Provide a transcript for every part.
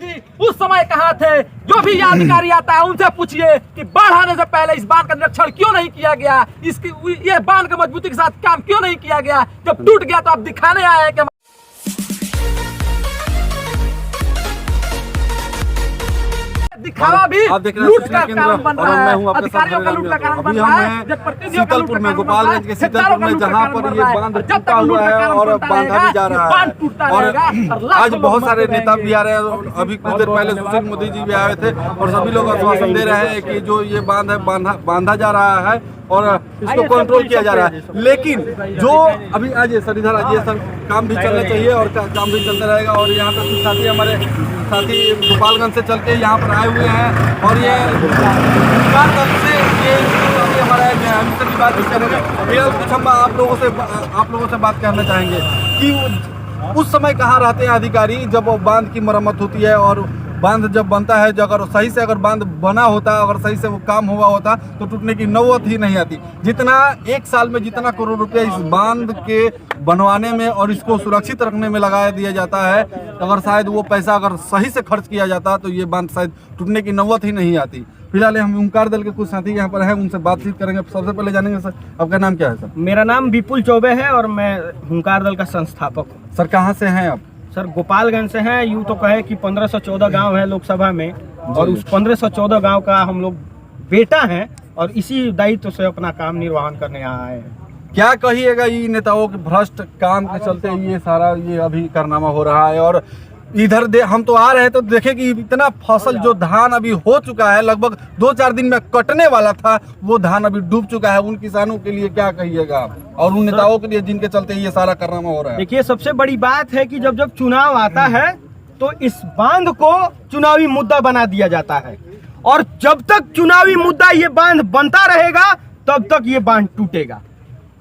जी उस समय कहाँ थे? जो भी अधिकारी आता है उनसे पूछिए कि बाढ़ आने से पहले इस बांध का निरीक्षण क्यों नहीं किया गया, इसकी ये बांध की मजबूती के साथ काम क्यों नहीं किया गया। जब टूट गया तो आप दिखाने आए हैं कि दिखावा भी लूट का कारण बन रहा है, अधिकारियों का लूट का कारण बन रहा है, शीतलपुर में, गोपालगंज के शीतलपुर में, जहाँ पर ये बांध टूटा हुआ है और बांधा भी जा रहा है। और आज बहुत सारे नेता भी आ रहे हैं। अभी कुछ देर पहले सुशील मोदी जी भी आए थे और सभी लोग आश्वासन दे रहे हैं कि जो ये बांध है बांधा जा रहा है और इसको कंट्रोल किया जा रहा है। लेकिन जो अभी आज सर इधर आज ये सब काम भी चलना चाहिए और काम भी चलता रहेगा। और यहाँ पर कुछ साथी हमारे साथी गोपालगंज से चल के यहाँ पर आए हुए हैं और ये हमारा मिशन की बात करेंगे। कुछ हम आप लोगों से बात करना चाहेंगे कि उस समय कहाँ रहते हैं अधिकारी जब बांध की मरम्मत होती है और बांध जब बनता है, जो अगर सही से अगर बांध बना होता, अगर सही से वो काम हुआ होता तो टूटने की नौबत ही नहीं आती। जितना एक साल में जितना करोड़ रुपया इस बांध के बनवाने में और इसको सुरक्षित रखने में लगा दिया जाता है, अगर शायद वो पैसा अगर सही से खर्च किया जाता तो ये बांध शायद टूटने की नौबत ही नहीं आती। फिलहाल हम ओंकार दल के कुछ साथी यहाँ पर हैं, उनसे बातचीत करेंगे। सबसे पहले जानेंगे सर आपका नाम क्या है? सर मेरा नाम विपुल चौबे है और मैं ओंकार दल का संस्थापक हूँ। सर कहाँ से हैं आप? सर गोपालगंज से हैं। यूँ तो कहे कि 1514 गांव है लोकसभा में और उस 1514 गांव का हम लोग बेटा हैं और इसी दायित्व से अपना काम निर्वहन करने यहाँ आए हैं। क्या कहिएगा ये नेताओं के भ्रष्ट काम के चलते ये सारा ये अभी कारनामा हो रहा है? और इधर हम तो आ रहे हैं तो देखे कि इतना फसल जो धान अभी हो चुका है, लगभग 2-4 दिन में कटने वाला था, वो धान अभी डूब चुका है। उन किसानों के लिए क्या कहिएगा आप और उन नेताओं के लिए जिनके चलते ये सारा कारनामा हो रहा है? देखिए, सबसे बड़ी बात है कि जब जब चुनाव आता है तो इस बांध को चुनावी मुद्दा बना दिया जाता है और जब तक चुनावी मुद्दा ये बांध बनता रहेगा तब तक ये बांध टूटेगा।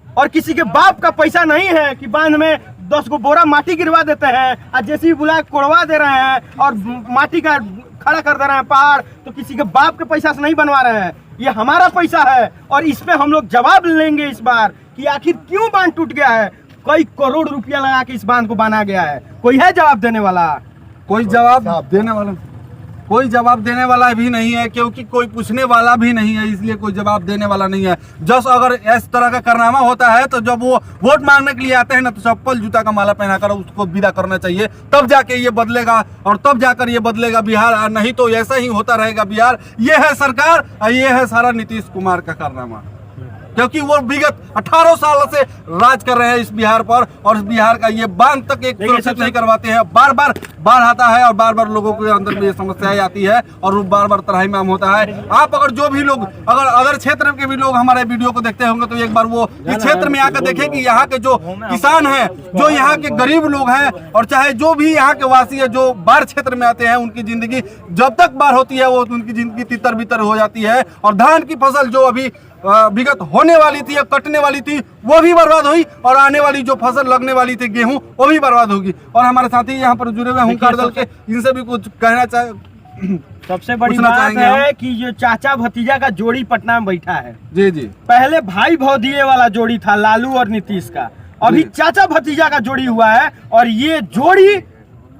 और किसी के बाप का पैसा नहीं है कि बांध में 10 को बोरा माटी गिरवा देते हैं और जेसीबी बुला कोड़वा दे रहे हैं और माटी का खड़ा कर दे रहे हैं पहाड़, तो किसी के बाप के पैसा से नहीं बनवा रहे हैं। ये हमारा पैसा है और इस पे हम लोग जवाब लेंगे इस बार कि आखिर क्यों बांध टूट गया है। कई करोड़ रुपया लगा के इस बांध को बना गया है। कोई है जवाब देने वाला? कोई जवाब देने वाला भी नहीं है, क्योंकि कोई पूछने वाला भी नहीं है, इसलिए कोई जवाब देने वाला नहीं है। जस अगर इस तरह का कारनामा होता है तो जब वो वोट मांगने के लिए आते हैं ना तो चप्पल जूता का माला पहनाकर उसको विदा करना चाहिए, तब जाके ये बदलेगा और तब जाकर ये बदलेगा बिहार। नहीं तो ऐसा ही होता रहेगा बिहार। ये है सरकार और ये है सारा नीतीश कुमार का कारनामा, क्योंकि वो विगत 18 साल से राज कर रहे हैं इस बिहार पर और इस बिहार का ये बांध तक एक सुरक्षित नहीं करवाते हैं। बार बार बाढ़ आता है और बार बार लोगों के अंदर में ये समस्याएं आती है और वो बार बार त्राहिमाम होता है। आप अगर जो भी लोग अगर क्षेत्र के भी लोग हमारे वीडियो को देखते होंगे तो एक बार वो इस क्षेत्र में आकर देखें कि यहाँ के जो किसान हैं, जो यहाँ के गरीब लोग हैं और चाहे जो भी यहाँ के वासी है जो बाढ़ क्षेत्र में आते हैं, उनकी जिंदगी जब तक बाढ़ होती है वो उनकी जिंदगी तितर बितर हो जाती है और धान की फसल जो अभी विगत होने वाली थी या कटने वाली थी वो भी बर्बाद हुई और आने वाली जो फसल लगने वाली थी गेहूं वो भी बर्बाद होगी। और हमारे साथी यहाँ पर जुड़े हुए ओंकार दल के, इनसे भी कुछ कहना चाहे। सबसे बड़ी बात है कि जो चाचा भतीजा का जोड़ी पटना में बैठा है, जी जी, पहले भाई भौदिये वाला जोड़ी था लालू और नीतीश का, अभी चाचा भतीजा का जोड़ी हुआ है और ये जोड़ी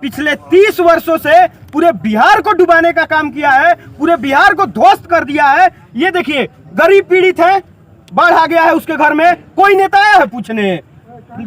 पिछले 30 वर्षों से पूरे बिहार को डुबाने का काम किया है, पूरे बिहार को ध्वस्त कर दिया है। ये देखिए, गरीब पीड़ित है, बाढ़ आ गया है उसके घर में, कोई नेता आया है पूछने?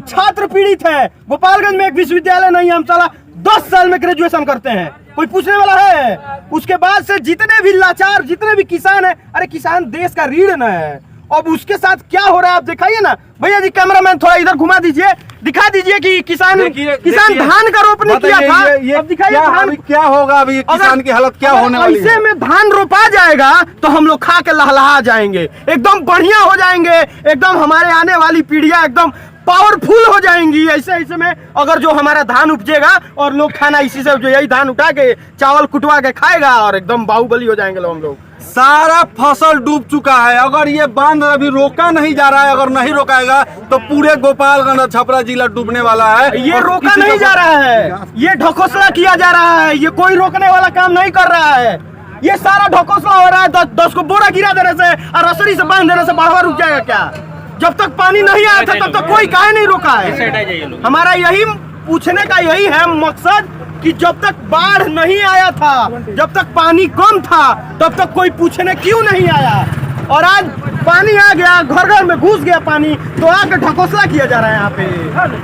छात्र पीड़ित है, गोपालगंज में एक विश्वविद्यालय नहीं, हम साला 10 साल में ग्रेजुएशन करते हैं, कोई पूछने वाला है? उसके बाद से जितने भी लाचार जितने भी किसान है, अरे किसान देश का रीढ़ न है। अब उसके साथ क्या हो रहा है आप दिखाइए ना भैया जी, कैमरामैन थोड़ा इधर घुमा दीजिए, दिखा दीजिए कि किसान धान का रोपने किया था। अब दिखाइए धान क्या होगा, अभी किसान की हालत क्या होने वाली है। ऐसे में धान रोपा जाएगा तो हम लोग खा के लहलहा जाएंगे, एकदम बढ़िया हो जाएंगे, एकदम हमारे आने वाली पीढ़ियां एकदम पावरफुल हो जाएंगी। ऐसे में अगर जो हमारा धान उपजेगा और लोग खाना इसी से, जो यही धान उठा के चावल कुटवा के खाएगा और एकदम बाहुबली हो जाएंगे हम लोग। सारा फसल डूब चुका है। अगर ये बांध अभी रोका नहीं जा रहा है, अगर नहीं रोकाएगा तो पूरे गोपालगंज छपरा जिला डूबने वाला है। ये रोका नहीं जा रहा है, ये ढकोसला किया जा रहा है, ये कोई रोकने वाला काम नहीं कर रहा है। ये सारा ढकोसला हो रहा है। 10 को बोरा गिरा देने से और रसरी से बांध देने से बाढ़ रुक जाएगा क्या? जब तक पानी नहीं आया था तब तक कोई काहे नहीं रोका है। हमारा यही पूछने का यही है मकसद कि जब तक बाढ़ नहीं आया था, जब तक पानी कम था, तब तक कोई पूछने क्यों नहीं आया। और आज पानी आ गया, घर घर में घुस गया पानी, तो आके ढकोसला किया जा रहा है यहाँ पे।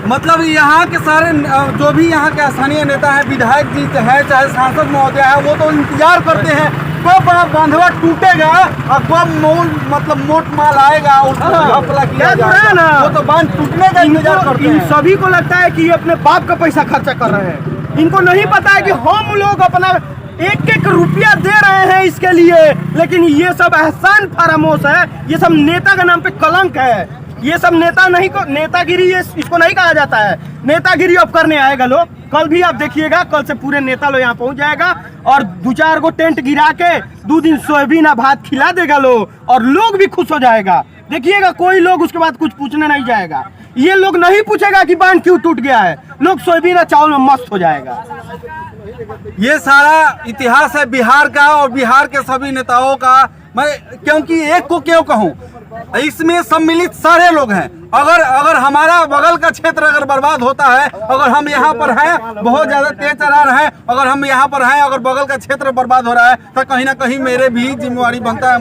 मतलब यहाँ के सारे जो भी यहाँ के स्थानीय नेता हैं, विधायक जी है चाहे सांसद महोदय है, वो तो इंतजार करते हैं कब बड़ा बांधवा टूटेगा और कब मतलब मोट माल आएगा, उसको घपला किया जाएगा ना। वो तो बांध टूटने का इंतजार करते हैं। इन सभी को लगता है कि ये अपने बाप का पैसा खर्चा कर रहे हैं। इनको नहीं पता है कि हम लोग अपना एक एक रुपया दे रहे हैं इसके लिए, लेकिन ये सब एहसान फरामोश है, ये सब नेता के नाम पे कलंक है। ये सब नेता नहीं को नेतागिरी इसको नहीं कहा जाता है। नेतागिरी अब करने आएगा लोग, कल भी आप देखिएगा, कल से पूरे नेता लोग यहाँ पहुंच जाएगा और 2-4 गो टेंट गिरा के 2 दिन सोयाबीन भात खिला देगा लोग, और लोग भी खुश हो जाएगा। देखिएगा कोई लोग उसके बाद कुछ पूछने नहीं जाएगा। ये लोग नहीं पूछेगा कि बांध क्यों टूट गया है, लोग सोयाबीन चावल में मस्त हो जाएगा। ये सारा इतिहास है बिहार का और बिहार के सभी नेताओं का। मैं क्योंकि एक को क्यों कहूँ, इसमें सम्मिलित सारे लोग हैं। अगर हमारा बगल का क्षेत्र अगर बर्बाद होता है, अगर हम यहाँ पर हैं बहुत ज्यादा तेज तरार है, अगर हम यहाँ पर हैं अगर बगल का क्षेत्र बर्बाद हो रहा है, तो कहीं ना कहीं मेरे भी जिम्मेवारी बनता है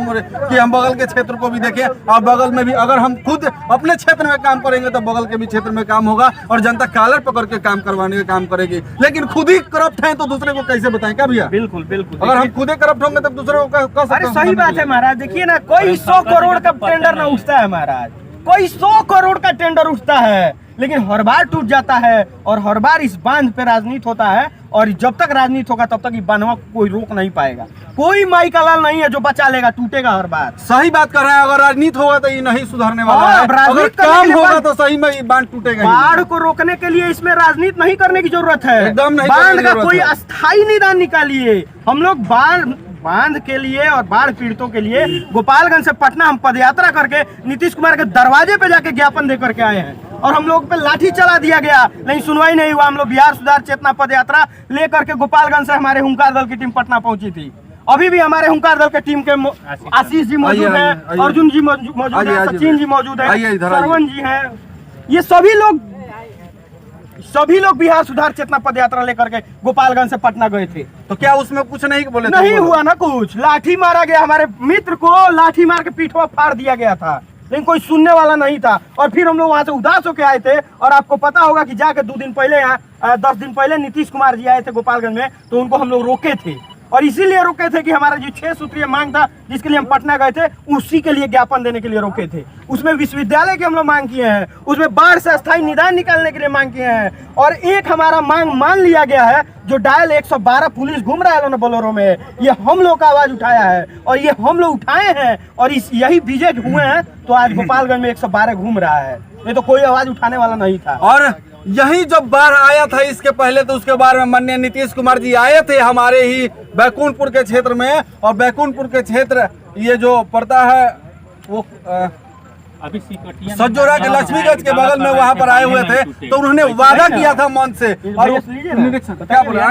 कि हम बगल के क्षेत्र को भी देखें। और बगल में भी अगर हम खुद अपने क्षेत्र में काम करेंगे तो बगल के भी क्षेत्र में काम होगा और जनता कॉलर पकड़ के काम करवाने का काम करेगी। लेकिन खुद ही करप्ट है तो दूसरे को कैसे बताएं? क्या भैया? बिल्कुल बिल्कुल। अगर हम खुद ही करप्ट होंगे तब दूसरे को अरे सही बात है महाराज। देखिए ना, कोई 100 करोड़ का टेंडर ना उठता है महाराज, कोई 100 करोड़ का टेंडर उठता है, लेकिन हर बार टूट जाता है। और हर बार इस बांध पे राजनीति होता है, और जब तक राजनीति होगा तब तक ये बांधवा कोई रोक नहीं पाएगा। कोई माई का लाल नहीं है जो बचा लेगा, टूटेगा हर बार। सही बात कर रहे हैं। अगर राजनीति होगा तो ये नहीं सुधरने वाला है, अगर काम होगा तो सही में ये बांध टूटेगा। बाढ़ को रोकने के लिए इसमें राजनीति नहीं करने की जरूरत है, एकदम नहीं। बांध का कोई अस्थायी निदान निकालिए। हम लोग बांध के लिए और बाढ़ पीड़ितों के लिए गोपालगंज से पटना हम पदयात्रा करके नीतीश कुमार के दरवाजे पे जाके ज्ञापन दे करके आए हैं, और हम लोग पे लाठी चला दिया गया, लेकिन सुनवाई नहीं हुआ। हम लोग बिहार सुधार चेतना पदयात्रा लेकर के गोपालगंज से हमारे हुंकार दल की टीम पटना पहुंची थी। अभी भी हमारे हुंकार दल के टीम के आशीष जी मौजूद है, अर्जुन जी मौजूद है, सचिन जी मौजूद है, श्रवण जी है। ये सभी लोग बिहार सुधार चेतना पदयात्रा लेकर के गोपालगंज से पटना गए थे। तो क्या उसमें कुछ नहीं बोले? नहीं हुआ ना कुछ। लाठी मारा गया, हमारे मित्र को लाठी मार के पीठवा फाड़ दिया गया था, लेकिन कोई सुनने वाला नहीं था। और फिर हम लोग वहां से उदास होकर आए थे, और आपको पता होगा कि जाके 2 दिन पहले 10 दिन पहले नीतीश कुमार जी आए थे गोपालगंज में, तो उनको हम लोग रोके थे। और इसीलिए रोके थे कि हमारा जो 6 सूत्रीय मांग था जिसके लिए हम पटना गए थे, उसी के लिए ज्ञापन देने के लिए रोके थे। उसमें विश्वविद्यालय के हम लोग मांग किए हैं, उसमें बाढ़ से अस्थायी निदान निकालने के लिए मांग किए हैं, और एक हमारा मांग मान लिया गया है। जो डायल 112 पुलिस घूम रहा है ना बोलेरो में, ये हम लोग का आवाज उठाया है, और ये हम लोग उठाए हैं, और यही विजय हुए हैं, तो आज गोपालगंज में 112 घूम रहा है। नहीं तो कोई आवाज उठाने वाला नहीं था। और यही जब बाढ़ आया था इसके पहले, तो उसके बारे में माननीय नीतीश कुमार जी आए थे हमारे ही बैकुंठपुर के क्षेत्र में। और बैकुंठपुर के क्षेत्र ये जो पड़ता है वो अभी सज्जोरा के लक्ष्मीगंज के बगल में, वहाँ पर आए हुए थे, तो उन्होंने वादा किया था मन से। और क्या बोला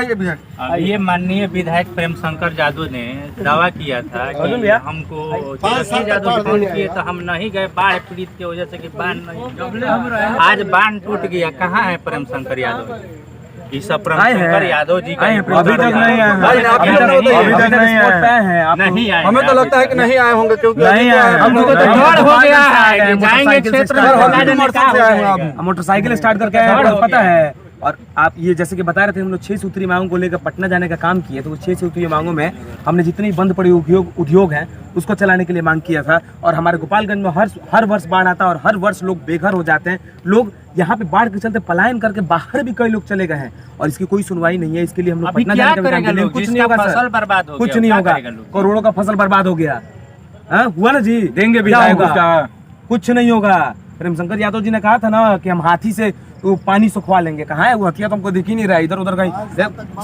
ये माननीय विधायक प्रेम शंकर यादव ने दावा किया था कि हमको यादव फोन किए तो हम नहीं गए बाढ़ पीड़ित की वजह से कि बांध नहीं। आज बांध टूट गया। कहाँ है प्रेम शंकर यादव? सब प्रेम शंकर यादव जी का अभी तक नहीं आए, नहीं आए। हमें तो लगता है कि नहीं आए होंगे, क्योंकि नहीं आए। हमको तो डर हो गया है, जाएंगे क्षेत्र में मोटरसाइकिल स्टार्ट करके आए, आपको पता है। और आप ये जैसे कि बता रहे थे, हम लोग 6 सूत्रीय मांगों को लेकर पटना जाने का काम किए, तो वो 6 सूत्रीय मांगों में हमने जितनी बंद पड़ी उद्योग हैं उसको चलाने के लिए मांग किया था। और हमारे गोपालगंज में हर वर्ष बाढ़ आता है, और हर वर्ष लोग बेघर हो जाते हैं। लोग यहाँ पे बाढ़ के चलते पलायन करके बाहर भी कई लोग चले गए हैं, और इसकी कोई सुनवाई नहीं है। इसके लिए हम लोग पटना जाने का कुछ नहीं होगा, फसल बर्बाद हो, कुछ नहीं होगा। करोड़ों का फसल बर्बाद हो गया, हुआ ना जी, देंगे भी, कुछ नहीं होगा। प्रेम शंकर यादव जी ने कहा था ना कि हम हाथी से वो पानी सुखवा लेंगे। कहाँ है वो हथिया? तो हमको दिख ही नहीं रहा, इधर उधर कहीं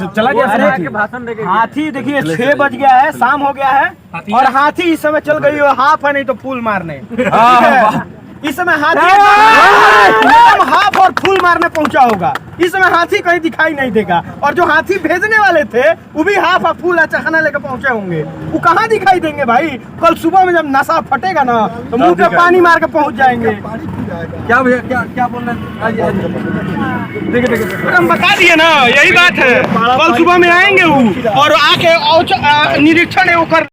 चला गया हाथी। देखिए 6 बज गया है, शाम हो गया है, और हाथी इस समय चल गई हो हाफ है, नहीं तो फूल मारने। इस समय हाथी हाफ और फूल मारने पहुंचा होगा। इस समय हाथी कहीं दिखाई नहीं देगा, और जो हाथी भेजने वाले थे वो भी हाफ और फूल चखाना लेकर पहुंचे होंगे। वो कहाँ दिखाई देंगे भाई? कल सुबह में जब नशा फटेगा ना, तो मुंह पे पानी मार के पहुंच जाएंगे। क्या भैया क्या क्या बोल रहे हैं? आइए देखिए हम बता दिए ना, यही बात है। कल सुबह में आएंगे वो और आके निरीक्षण वो कर